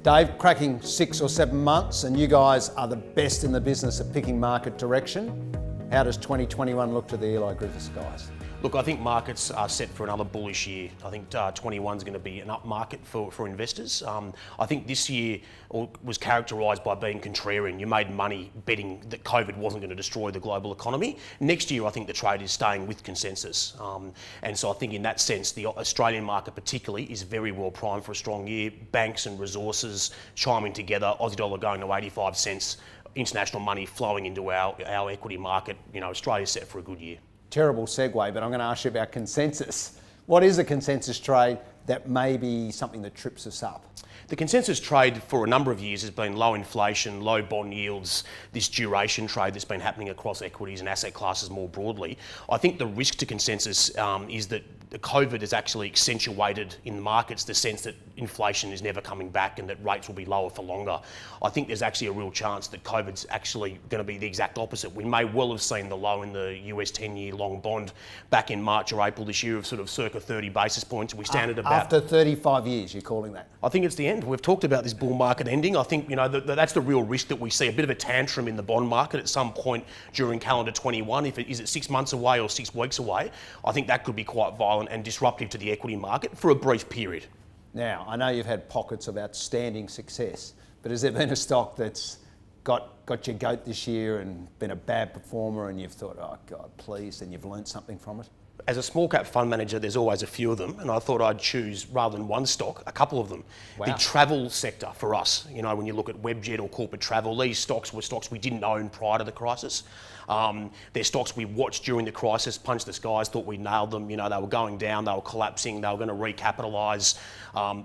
Dave, cracking 6 or 7 months, and you guys are the best in the business at picking market direction. How does 2021 look to the Eley Griffiths guys? Look, I think markets are set for another bullish year. I think 21 is going to be an up market for investors. I think this year was characterised by being contrarian. You made money betting that COVID wasn't going to destroy the global economy. Next year, I think the trade is staying with consensus. And so I think in that sense, the Australian market particularly is very well primed for a strong year. Banks and resources chiming together, Aussie dollar going to 85 cents, international money flowing into our equity market. You know, Australia's set for a good year. Terrible segue, but I'm going to ask you about consensus. What is a consensus trade that may be something that trips us up? The consensus trade for a number of years has been low inflation, low bond yields, this duration trade that's been happening across equities and asset classes more broadly. I think the risk to consensus is that COVID has actually accentuated in the markets the sense that inflation is never coming back and that rates will be lower for longer. I think there's actually a real chance that COVID's actually going to be the exact opposite. We may well have seen the low in the US 10-year long bond back in March or April this year of sort of circa 30 basis points. We stand at about... After 35 years, you're calling that? I think it's the end. We've talked about this bull market ending. I think, you know, that's the real risk that we see, a bit of a tantrum in the bond market at some point during calendar 21. Is it 6 months away or 6 weeks away? I think that could be quite violent and disruptive to the equity market for a brief period. Now, I know you've had pockets of outstanding success, but has there been a stock that's got your goat this year and been a bad performer and you've thought, oh God, please, and you've learnt something from it? As a small cap fund manager, there's always a few of them, and I thought I'd choose, rather than one stock, a couple of them. Wow. The travel sector for us, you know, when you look at Webjet or corporate travel, these stocks were stocks we didn't own prior to the crisis. They're stocks we watched during the crisis, punched the skies, thought we nailed them. You know, they were going down, they were collapsing, they were going to recapitalise.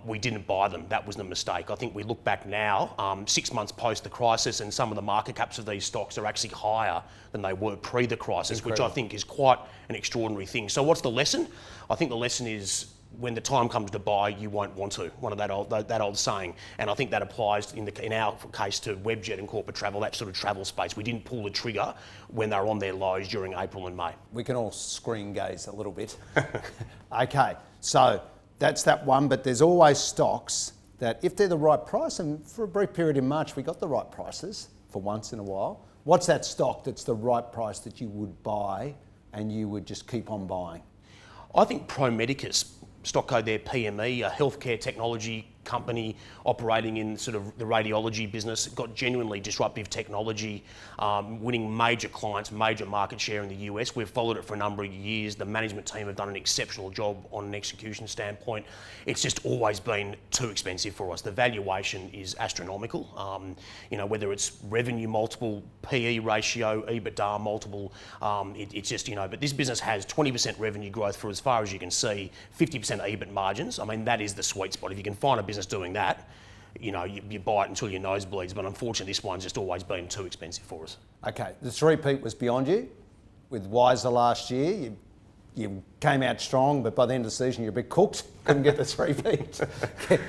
We didn't buy them. That was the mistake. I think we look back now, 6 months post the crisis, and some of the market caps of these stocks are actually higher than they were pre the crisis, Incredible. Which I think is quite an extraordinary thing. So what's the lesson? I think the lesson is when the time comes to buy, you won't want to. One of that old saying, and I think that applies in our case to Webjet and corporate travel, that sort of travel space. We didn't pull the trigger when they were on their lows during April and May. We can all screen gaze a little bit. Okay, so that's that one, but there's always stocks that if they're the right price, and for a brief period in March we got the right prices for once in a while. What's that stock that's the right price that you would buy and you would just keep on buying? I think Pro Medicus, stock code there, PME, a healthcare technology company operating in sort of the radiology business, got genuinely disruptive technology, winning major clients, major market share in the US. We've followed it for a number of years. The management team have done an exceptional job on an execution standpoint. It's just always been too expensive for us. The valuation is astronomical. You know, whether it's revenue multiple, PE ratio, EBITDA multiple, it's just, you know, but this business has 20% revenue growth for as far as you can see, 50% EBIT margins. I mean, that is the sweet spot. If you can find a business doing that, you know, you buy it until your nose bleeds, but unfortunately this one's just always been too expensive for us. Okay, the three-peat was beyond you. With Wisr last year, you came out strong, but by the end of the season you're a bit cooked, couldn't get the three-peat.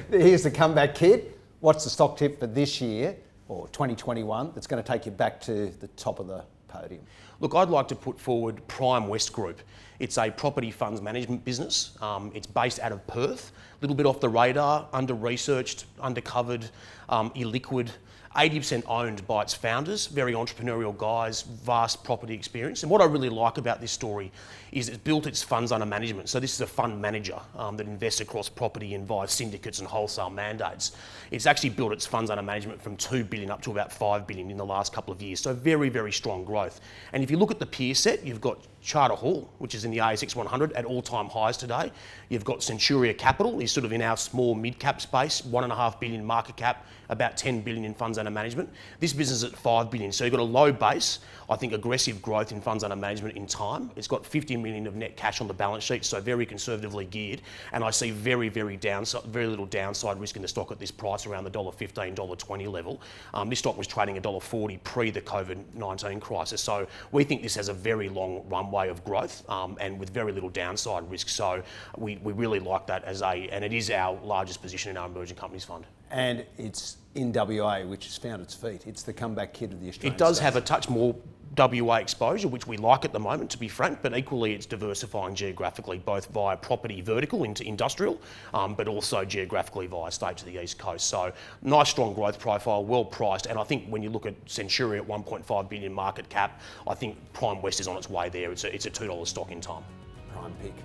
Here's the comeback kid. What's the stock tip for this year, or 2021, that's going to take you back to the top of the podium? Look, I'd like to put forward Prime West Group. It's a property funds management business. It's based out of Perth, a little bit off the radar, under-researched, undercovered, illiquid, 80% owned by its founders, very entrepreneurial guys, vast property experience. And what I really like about this story is it's built its funds under management. So this is a fund manager that invests across property and via syndicates and wholesale mandates. It's actually built its funds under management from 2 billion up to about 5 billion in the last couple of years. So very, very strong growth. And if you look at the peer set, you've got Charter Hall, which is in the ASX 100 at all-time highs today. You've got Centuria Capital, is sort of in our small mid-cap space, 1.5 billion market cap, about 10 billion in funds under management. This business is at 5 billion, so you've got a low base, I think aggressive growth in funds under management in time. It's got 50 million of net cash on the balance sheet, so very conservatively geared, and I see very little downside risk in the stock at this price, around the $1.15, $1.20 level. This stock was trading $1.40 pre the COVID-19 crisis, so we think this has a very long runway of growth and with very little downside risk. So we really like that and it is our largest position in our emerging companies fund. And it's in WA, which has found its feet. It's the comeback kid of the Australian It does States. have a touch more WA exposure, which we like at the moment, to be frank, but equally it's diversifying geographically, both via property vertical into industrial, but also geographically via state to the east coast. So nice strong growth profile, well priced, and I think when you look at Centuria at 1.5 billion market cap, I think Prime West is on its way there. It's a $2 stock in time. Prime pick.